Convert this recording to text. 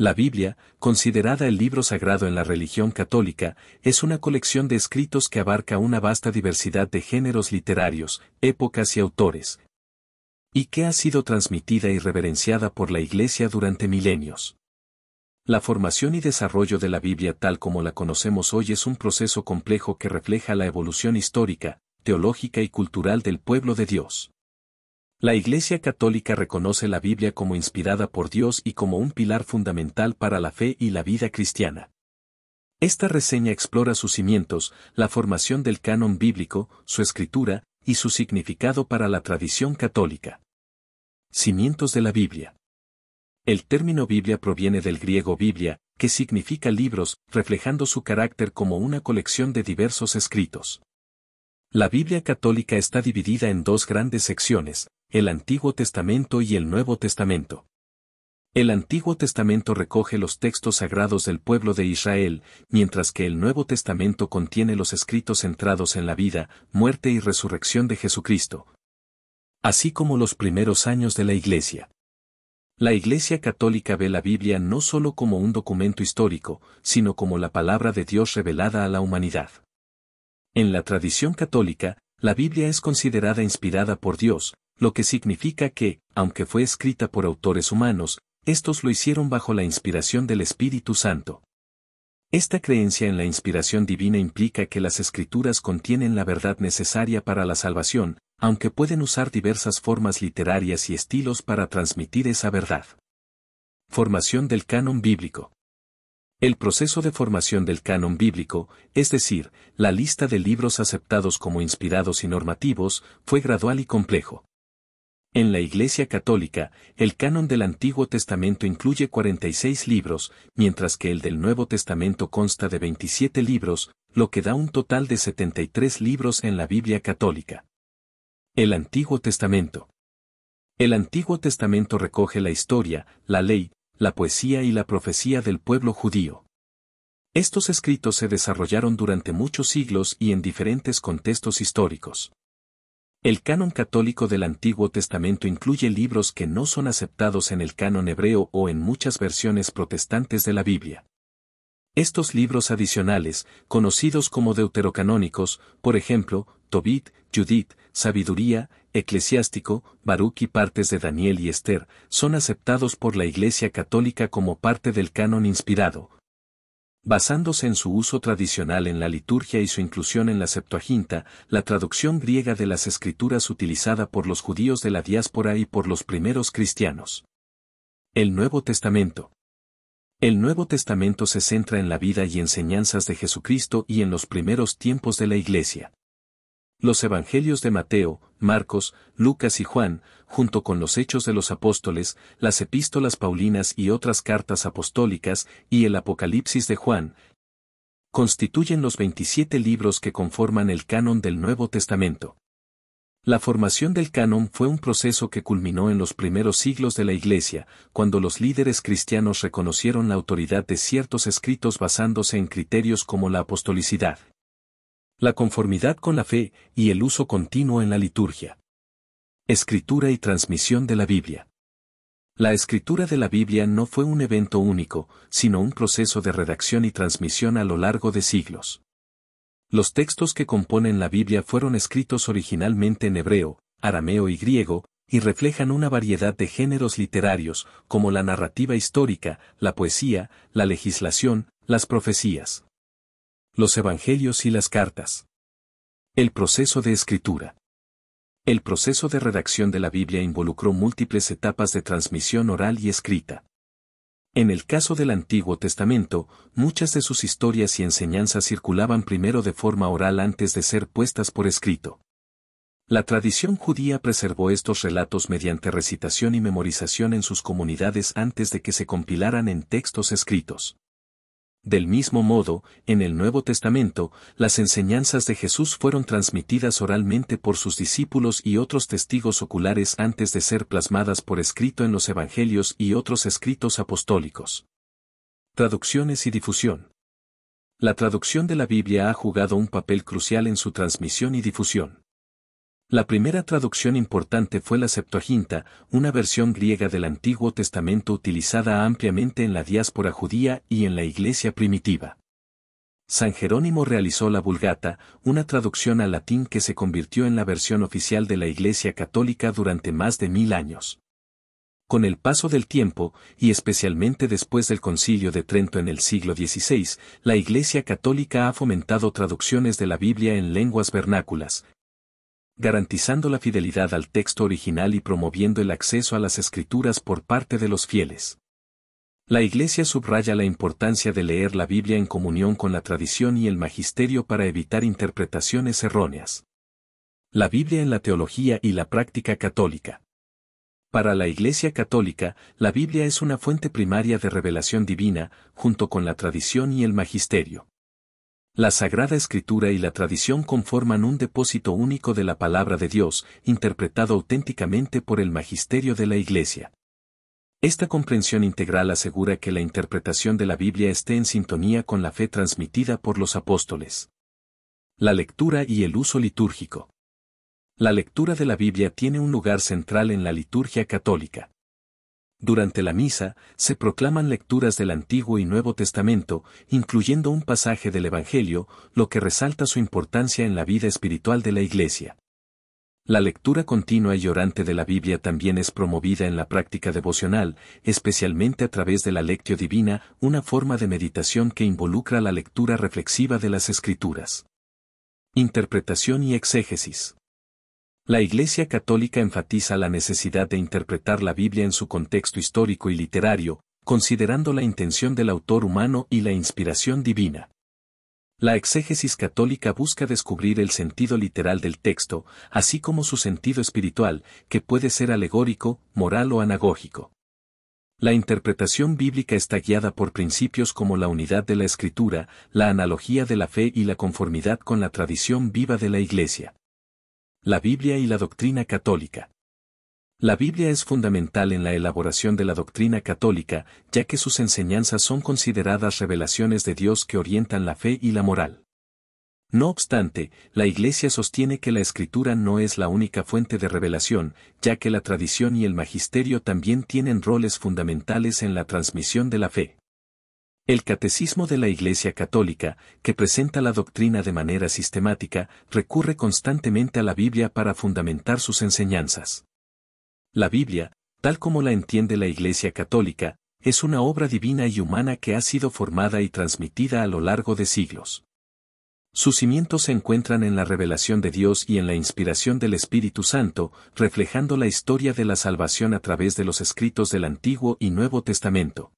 La Biblia, considerada el libro sagrado en la religión católica, es una colección de escritos que abarca una vasta diversidad de géneros literarios, épocas y autores, y que ha sido transmitida y reverenciada por la Iglesia durante milenios. La formación y desarrollo de la Biblia tal como la conocemos hoy es un proceso complejo que refleja la evolución histórica, teológica y cultural del pueblo de Dios. La Iglesia Católica reconoce la Biblia como inspirada por Dios y como un pilar fundamental para la fe y la vida cristiana. Esta reseña explora sus cimientos, la formación del canon bíblico, su escritura, y su significado para la tradición católica. Cimientos de la Biblia. El término Biblia proviene del griego biblia, que significa libros, reflejando su carácter como una colección de diversos escritos. La Biblia católica está dividida en dos grandes secciones, el Antiguo Testamento y el Nuevo Testamento. El Antiguo Testamento recoge los textos sagrados del pueblo de Israel, mientras que el Nuevo Testamento contiene los escritos centrados en la vida, muerte y resurrección de Jesucristo, así como los primeros años de la Iglesia. La Iglesia Católica ve la Biblia no solo como un documento histórico, sino como la palabra de Dios revelada a la humanidad. En la tradición católica, la Biblia es considerada inspirada por Dios, lo que significa que, aunque fue escrita por autores humanos, estos lo hicieron bajo la inspiración del Espíritu Santo. Esta creencia en la inspiración divina implica que las Escrituras contienen la verdad necesaria para la salvación, aunque pueden usar diversas formas literarias y estilos para transmitir esa verdad. Formación del canon bíblico. El proceso de formación del canon bíblico, es decir, la lista de libros aceptados como inspirados y normativos, fue gradual y complejo. En la Iglesia Católica, el canon del Antiguo Testamento incluye 46 libros, mientras que el del Nuevo Testamento consta de 27 libros, lo que da un total de 73 libros en la Biblia católica. El Antiguo Testamento. El Antiguo Testamento recoge la historia, la ley, la poesía y la profecía del pueblo judío. Estos escritos se desarrollaron durante muchos siglos y en diferentes contextos históricos. El canon católico del Antiguo Testamento incluye libros que no son aceptados en el canon hebreo o en muchas versiones protestantes de la Biblia. Estos libros adicionales, conocidos como deuterocanónicos, por ejemplo, Tobit, Judith, Sabiduría, Eclesiástico, Baruch y partes de Daniel y Esther, son aceptados por la Iglesia Católica como parte del canon inspirado, basándose en su uso tradicional en la liturgia y su inclusión en la Septuaginta, la traducción griega de las Escrituras utilizada por los judíos de la diáspora y por los primeros cristianos. El Nuevo Testamento. El Nuevo Testamento se centra en la vida y enseñanzas de Jesucristo y en los primeros tiempos de la Iglesia. Los Evangelios de Mateo, Marcos, Lucas y Juan, junto con los Hechos de los Apóstoles, las Epístolas Paulinas y otras cartas apostólicas, y el Apocalipsis de Juan, constituyen los 27 libros que conforman el canon del Nuevo Testamento. La formación del canon fue un proceso que culminó en los primeros siglos de la Iglesia, cuando los líderes cristianos reconocieron la autoridad de ciertos escritos basándose en criterios como la apostolicidad, la conformidad con la fe y el uso continuo en la liturgia. Escritura y transmisión de la Biblia. La escritura de la Biblia no fue un evento único, sino un proceso de redacción y transmisión a lo largo de siglos. Los textos que componen la Biblia fueron escritos originalmente en hebreo, arameo y griego, y reflejan una variedad de géneros literarios, como la narrativa histórica, la poesía, la legislación, las profecías, los evangelios y las cartas. El proceso de escritura. El proceso de redacción de la Biblia involucró múltiples etapas de transmisión oral y escrita. En el caso del Antiguo Testamento, muchas de sus historias y enseñanzas circulaban primero de forma oral antes de ser puestas por escrito. La tradición judía preservó estos relatos mediante recitación y memorización en sus comunidades antes de que se compilaran en textos escritos. Del mismo modo, en el Nuevo Testamento, las enseñanzas de Jesús fueron transmitidas oralmente por sus discípulos y otros testigos oculares antes de ser plasmadas por escrito en los Evangelios y otros escritos apostólicos. Traducciones y difusión. La traducción de la Biblia ha jugado un papel crucial en su transmisión y difusión. La primera traducción importante fue la Septuaginta, una versión griega del Antiguo Testamento utilizada ampliamente en la diáspora judía y en la Iglesia primitiva. San Jerónimo realizó la Vulgata, una traducción al latín que se convirtió en la versión oficial de la Iglesia Católica durante más de 1000 años. Con el paso del tiempo, y especialmente después del Concilio de Trento en el siglo XVI, la Iglesia Católica ha fomentado traducciones de la Biblia en lenguas vernáculas, garantizando la fidelidad al texto original y promoviendo el acceso a las Escrituras por parte de los fieles. La Iglesia subraya la importancia de leer la Biblia en comunión con la tradición y el magisterio para evitar interpretaciones erróneas. La Biblia en la teología y la práctica católica. Para la Iglesia Católica, la Biblia es una fuente primaria de revelación divina, junto con la tradición y el magisterio. La Sagrada Escritura y la tradición conforman un depósito único de la palabra de Dios, interpretado auténticamente por el magisterio de la Iglesia. Esta comprensión integral asegura que la interpretación de la Biblia esté en sintonía con la fe transmitida por los apóstoles. La lectura y el uso litúrgico. La lectura de la Biblia tiene un lugar central en la liturgia católica. Durante la misa, se proclaman lecturas del Antiguo y Nuevo Testamento, incluyendo un pasaje del Evangelio, lo que resalta su importancia en la vida espiritual de la Iglesia. La lectura continua y orante de la Biblia también es promovida en la práctica devocional, especialmente a través de la Lectio Divina, una forma de meditación que involucra la lectura reflexiva de las Escrituras. Interpretación y exégesis. La Iglesia Católica enfatiza la necesidad de interpretar la Biblia en su contexto histórico y literario, considerando la intención del autor humano y la inspiración divina. La exégesis católica busca descubrir el sentido literal del texto, así como su sentido espiritual, que puede ser alegórico, moral o anagógico. La interpretación bíblica está guiada por principios como la unidad de la Escritura, la analogía de la fe y la conformidad con la tradición viva de la Iglesia. La Biblia y la doctrina católica. La Biblia es fundamental en la elaboración de la doctrina católica, ya que sus enseñanzas son consideradas revelaciones de Dios que orientan la fe y la moral. No obstante, la Iglesia sostiene que la Escritura no es la única fuente de revelación, ya que la tradición y el magisterio también tienen roles fundamentales en la transmisión de la fe. El Catecismo de la Iglesia Católica, que presenta la doctrina de manera sistemática, recurre constantemente a la Biblia para fundamentar sus enseñanzas. La Biblia, tal como la entiende la Iglesia Católica, es una obra divina y humana que ha sido formada y transmitida a lo largo de siglos. Sus cimientos se encuentran en la revelación de Dios y en la inspiración del Espíritu Santo, reflejando la historia de la salvación a través de los escritos del Antiguo y Nuevo Testamento.